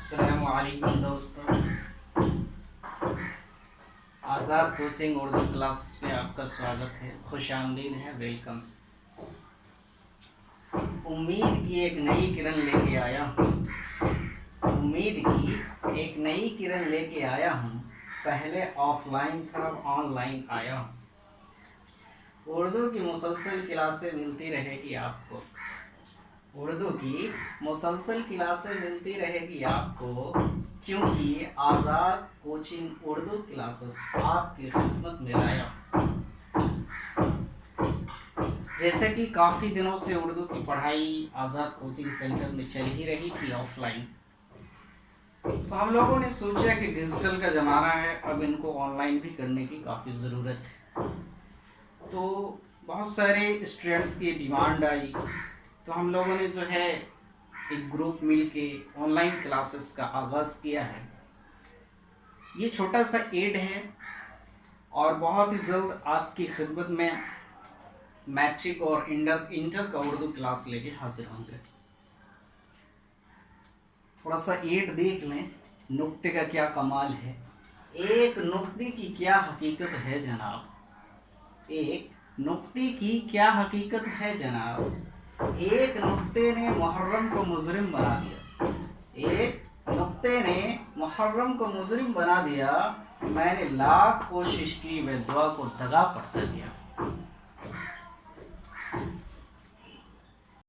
अस्सलाम वालेकुम दोस्तों, आज़ाद कोचिंग उर्दू क्लासेस में आपका स्वागत है। खुश आमदीद है, वेलकम। उम्मीद की एक नई किरण लेके आया हूँ। उम्मीद की एक नई किरण लेके आया हूँ। पहले ऑफलाइन था, अब ऑनलाइन आया हूँ। उर्दू की मुसलसल क्लासें मिलती रहेगी आपको। उर्दू की मुसलसल क्लासें मिलती रहेगी आपको, क्योंकि आज़ाद कोचिंग उर्दू क्लासेस आपकी खिदमत में लाया। जैसे कि काफ़ी दिनों से उर्दू की पढ़ाई आज़ाद कोचिंग सेंटर में चल ही रही थी ऑफलाइन, तो हम लोगों ने सोचा कि डिजिटल का ज़माना है, अब इनको ऑनलाइन भी करने की काफ़ी ज़रूरत है। तो बहुत सारे स्टूडेंट्स की डिमांड आई, तो हम लोगों ने जो है एक ग्रुप मिलके ऑनलाइन क्लासेस का आगाज़ किया है। ये छोटा सा एड है और बहुत ही जल्द आपकी खिदमत में मैट्रिक और इंटर का उर्दू क्लास लेके हाजिर होंगे। थोड़ा सा एड देख लें, नुक्ते का क्या कमाल है। एक नुक्ते की क्या हकीकत है जनाब, एक नुक्ते की क्या हकीकत है जनाब। एक नुक्ते ने मुहर्रम को मुजरिम बना दिया। एक नुक्ते ने मुहर्रम को मुजरिम बना दिया। मैंने लाख कोशिश की, मैं दुआ को दगा पड़ता गया।